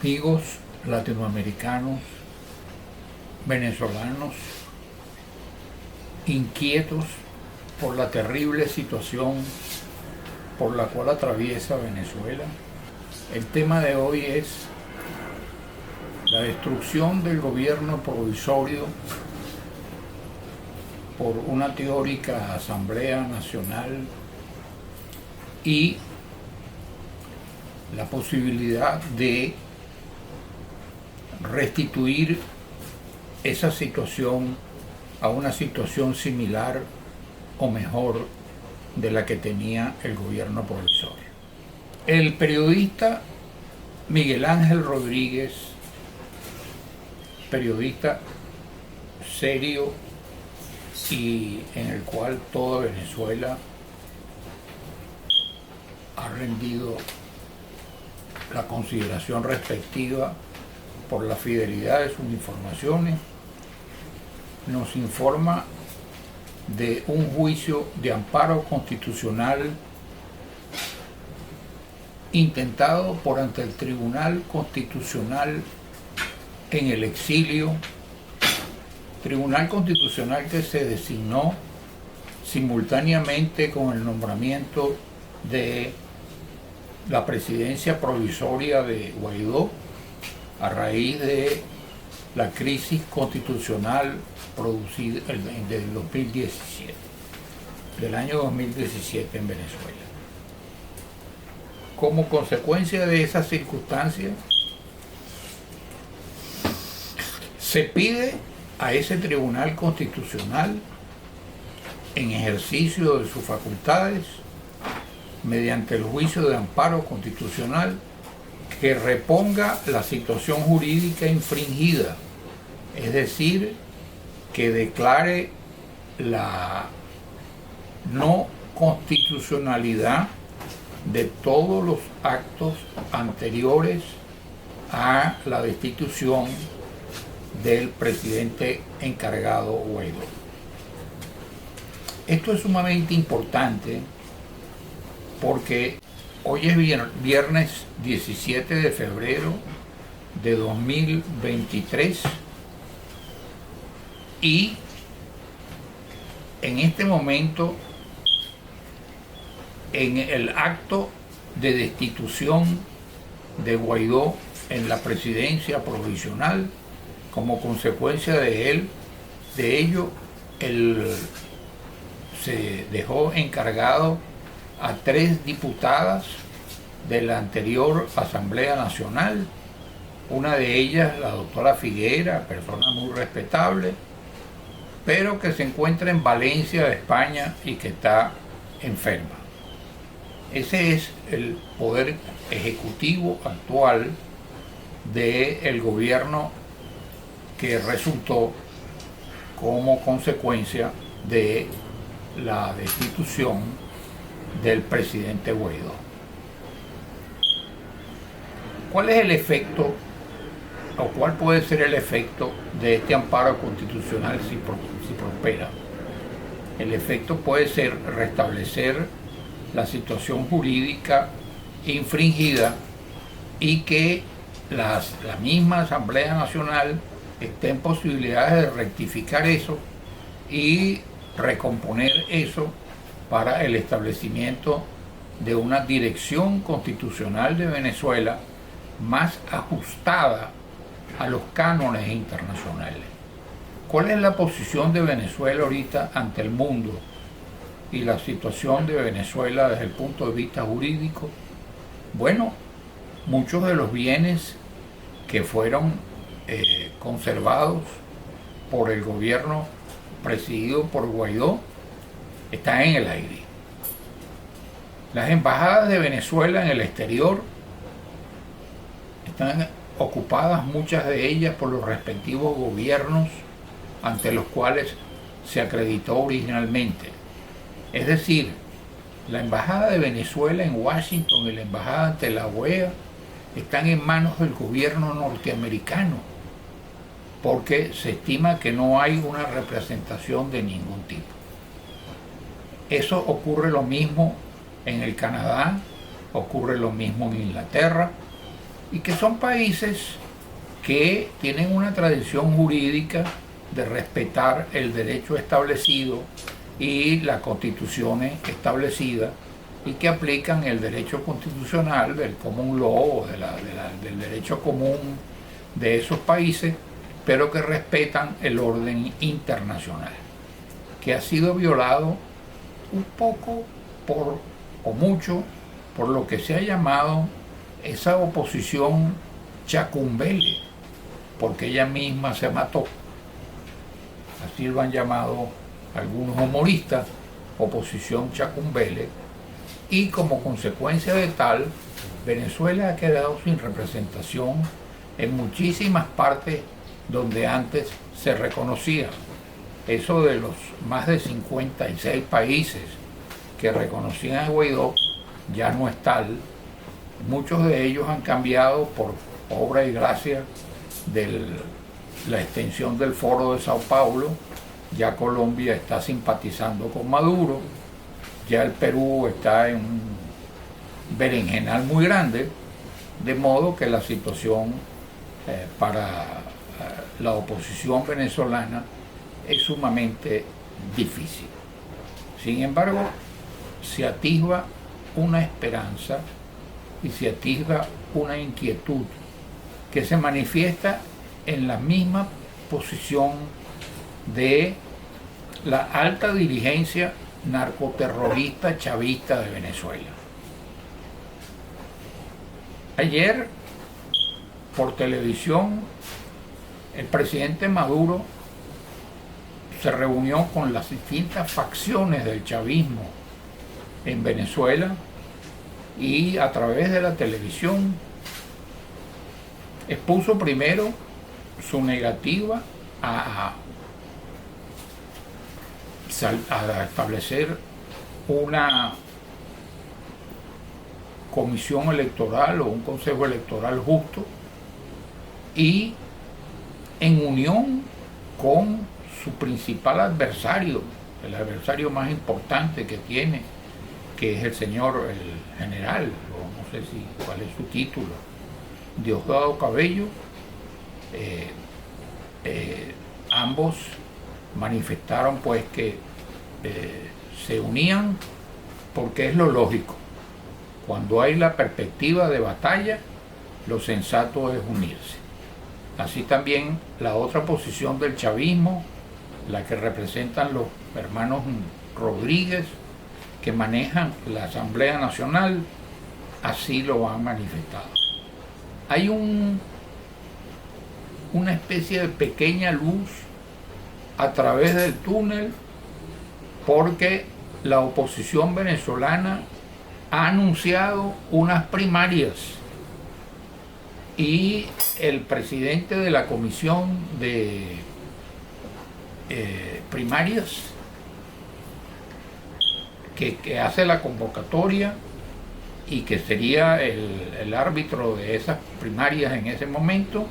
amigos latinoamericanos, venezolanos, inquietos por la terrible situación por la cual atraviesa Venezuela. El tema de hoy es la destrucción del gobierno provisorio por una teórica Asamblea Nacional y la posibilidad de restituir esa situación a una situación similar o mejor de la que tenía el gobierno provisorio. El periodista Miguel Ángel Rodríguez, periodista serio y en el cual toda Venezuela ha rendido la consideración respectiva por la fidelidad de sus informaciones, nos informa de un juicio de amparo constitucional intentado por ante el Tribunal Constitucional en el exilio, Tribunal Constitucional que se designó simultáneamente con el nombramiento de la presidencia provisoria de Guaidó a raíz de la crisis constitucional producida del 2017, del año 2017 en Venezuela. Como consecuencia de esas circunstancias, se pide a ese Tribunal Constitucional, en ejercicio de sus facultades, mediante el juicio de amparo constitucional, que reponga la situación jurídica infringida, es decir, que declare la no constitucionalidad de todos los actos anteriores a la destitución del presidente encargado Guaidó. Esto es sumamente importante porque hoy es viernes 17 de febrero de 2023 y en este momento, en el acto de destitución de Guaidó en la presidencia provisional, como consecuencia de ello, él se dejó encargado a 3 diputadas de la anterior Asamblea Nacional, una de ellas la doctora Figuera, persona muy respetable, pero que se encuentra en Valencia, España, y que está enferma. Ese es el poder ejecutivo actual del gobierno que resultó como consecuencia de la destitución del presidente Guaidó. ¿Cuál es el efecto o cuál puede ser el efecto de este amparo constitucional si prospera? El efecto puede ser restablecer la situación jurídica infringida y que la misma Asamblea Nacional esté en posibilidades de rectificar eso y recomponer eso para el establecimiento de una dirección constitucional de Venezuela más ajustada a los cánones internacionales. ¿Cuál es la posición de Venezuela ahorita ante el mundo y la situación de Venezuela desde el punto de vista jurídico? Bueno, muchos de los bienes que fueron conservados por el gobierno presidido por Guaidó están en el aire. Las embajadas de Venezuela en el exterior están ocupadas, muchas de ellas, por los respectivos gobiernos ante los cuales se acreditó originalmente. Es decir, la embajada de Venezuela en Washington y la embajada ante la OEA están en manos del gobierno norteamericano, porque se estima que no hay una representación de ningún tipo. Eso ocurre lo mismo en el Canadá, ocurre lo mismo en Inglaterra y que son países que tienen una tradición jurídica de respetar el derecho establecido y las constituciones establecidas, y que aplican el derecho constitucional del common law, del derecho común de esos países, pero que respetan el orden internacional, que ha sido violado un poco o mucho por lo que se ha llamado esa oposición chacumbele, porque ella misma se mató. Así lo han llamado algunos humoristas, oposición chacumbele, y como consecuencia de tal, Venezuela ha quedado sin representación en muchísimas partes donde antes se reconocía. Eso de los más de 56 países que reconocían a Guaidó ya no es tal. Muchos de ellos han cambiado por obra y gracia de la extensión del Foro de Sao Paulo. Ya Colombia está simpatizando con Maduro, ya el Perú está en un berenjenal muy grande, de modo que la situación para la oposición venezolana es sumamente difícil. Sin embargo, se atisba una esperanza y se atisba una inquietud que se manifiesta en la misma posición de la alta dirigencia narcoterrorista chavista de Venezuela. Ayer, por televisión, el presidente Maduro se reunió con las distintas facciones del chavismo en Venezuela y a través de la televisión expuso primero su negativa a establecer una comisión electoral o un consejo electoral justo, y en unión con su principal adversario, el adversario más importante que tiene, que es el señor, el general, o no sé cuál es su título, Diosdado Cabello. Ambos manifestaron pues que se unían porque es lo lógico. Cuando hay la perspectiva de batalla, lo sensato es unirse. Así también la otra posición del chavismo, la que representan los hermanos Rodríguez, que manejan la Asamblea Nacional, así lo han manifestado. Hay una especie de pequeña luz a través del túnel, porque la oposición venezolana ha anunciado unas primarias y el presidente de la comisión de primarias que hace la convocatoria y que sería el árbitro de esas primarias en ese momento,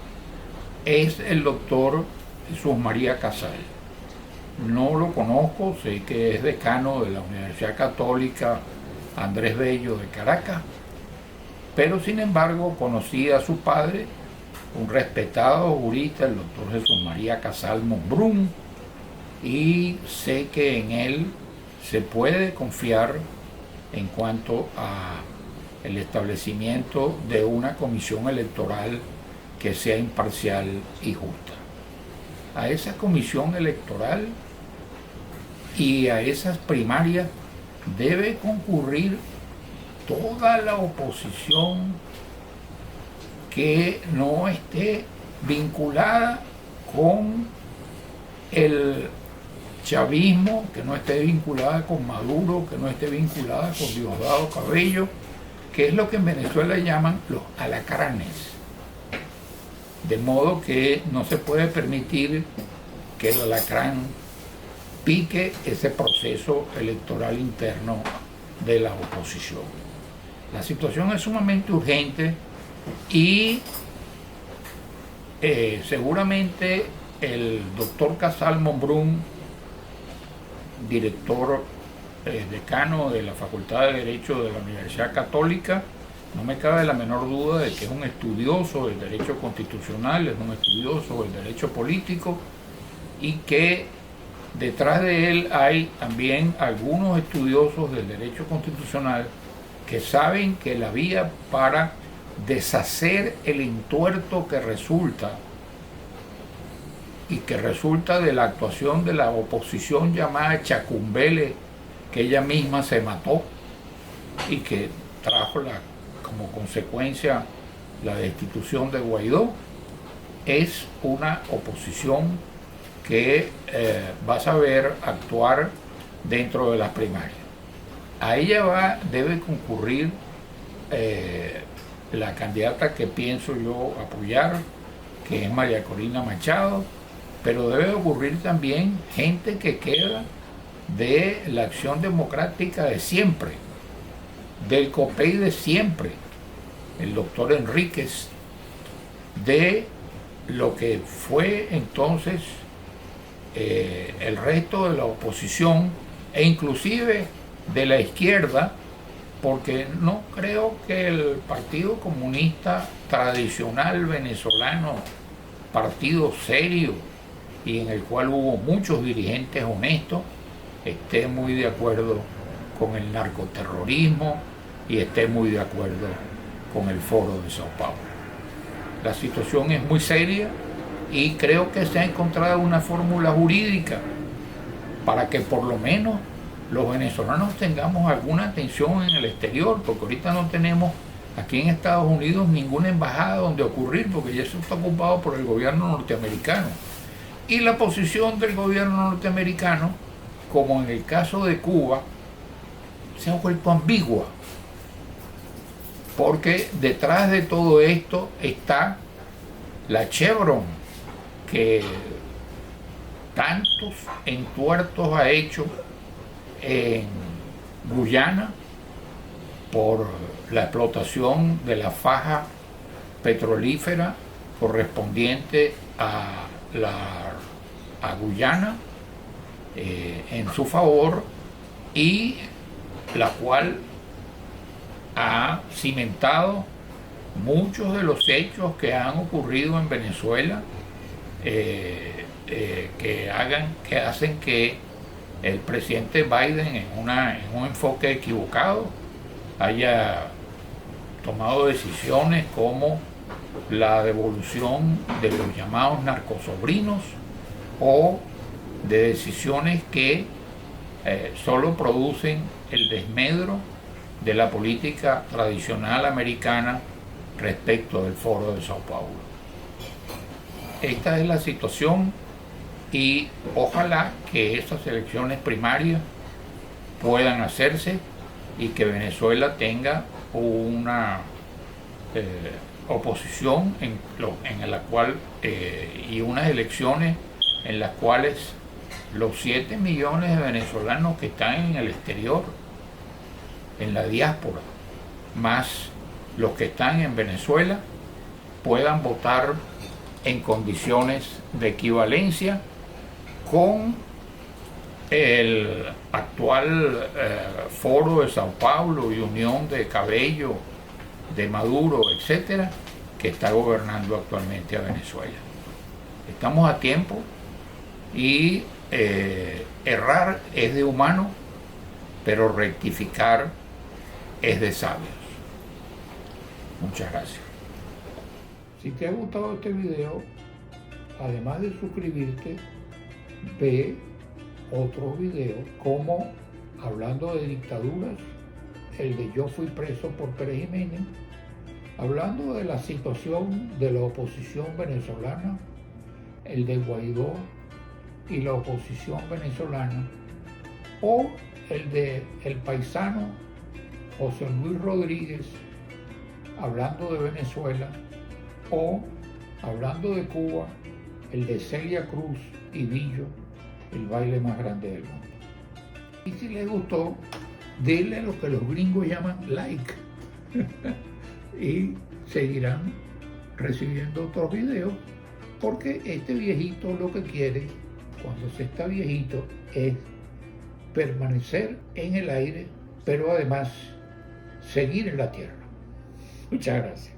es el doctor Jesús María Casal. No lo conozco, sé que es decano de la Universidad Católica Andrés Bello de Caracas, pero sin embargo conocí a su padre, un respetado jurista, el doctor Jesús María Casal Monbrún, y sé que en él se puede confiar en cuanto a el establecimiento de una comisión electoral que sea imparcial y justa. A esa comisión electoral y a esas primarias debe concurrir toda la oposición que no esté vinculada con el chavismo, que no esté vinculada con Maduro, que no esté vinculada con Diosdado Cabello, que es lo que en Venezuela llaman los alacranes. De modo que no se puede permitir que el alacrán pique ese proceso electoral interno de la oposición. La situación es sumamente urgente y seguramente el doctor Casal Monbrún, director decano de la Facultad de Derecho de la Universidad Católica, No me cabe la menor duda de que es un estudioso del derecho constitucional, es un estudioso del derecho político y que detrás de él hay también algunos estudiosos del derecho constitucional que saben que la vía para deshacer el entuerto que resulta de la actuación de la oposición llamada Chacumbele, que ella misma se mató y que trajo como consecuencia la destitución de Guaidó, es una oposición que va a saber actuar dentro de las primarias. A ella debe concurrir la candidata que pienso yo apoyar, que es María Corina Machado, pero debe ocurrir también gente que queda de la Acción Democrática de siempre, del COPEI de siempre, el doctor Enríquez, de lo que fue entonces el resto de la oposición e inclusive de la izquierda, porque no creo que el Partido Comunista tradicional venezolano, partido serio y en el cual hubo muchos dirigentes honestos, esté muy de acuerdo con el narcoterrorismo y esté muy de acuerdo con el Foro de Sao Paulo. La situación es muy seria y creo que se ha encontrado una fórmula jurídica para que por lo menos los venezolanos tengamos alguna atención en el exterior, porque ahorita no tenemos aquí en Estados Unidos ninguna embajada donde ocurrir, porque ya eso está ocupado por el gobierno norteamericano. Y la posición del gobierno norteamericano, como en el caso de Cuba, se ha vuelto ambigua, porque detrás de todo esto está la Chevron, que tantos entuertos ha hecho en Guyana por la explotación de la faja petrolífera correspondiente a Guyana en su favor, y la cual ha cimentado muchos de los hechos que han ocurrido en Venezuela, que hacen que el presidente Biden, en un enfoque equivocado, haya tomado decisiones como la devolución de los llamados narcosobrinos, o de decisiones que solo producen el desmedro de la política tradicional americana respecto del Foro de Sao Paulo. Esta es la situación y ojalá que estas elecciones primarias puedan hacerse y que Venezuela tenga una oposición en la cual y unas elecciones en las cuales los 7 millones de venezolanos que están en el exterior, en la diáspora, más los que están en Venezuela, puedan votar en condiciones de equivalencia con el actual Foro de Sao Paulo y Unión de Cabello, de Maduro, etcétera, que está gobernando actualmente a Venezuela. Estamos a tiempo y errar es de humano, pero rectificar es de sabios. Muchas gracias. Si te ha gustado este video, además de suscribirte, ve otros videos como hablando de dictaduras, el de Yo fui preso por Pérez Jiménez, hablando de la situación de la oposición venezolana, el de Guaidó y la oposición venezolana, o el de el paisano José Luis Rodríguez hablando de Venezuela, o hablando de Cuba, el de Celia Cruz y Billo, el baile más grande del mundo. Y si les gustó, denle lo que los gringos llaman like y seguirán recibiendo otros videos, porque este viejito lo que quiere cuando se está viejito es permanecer en el aire, pero además seguir en la tierra. Muchas gracias.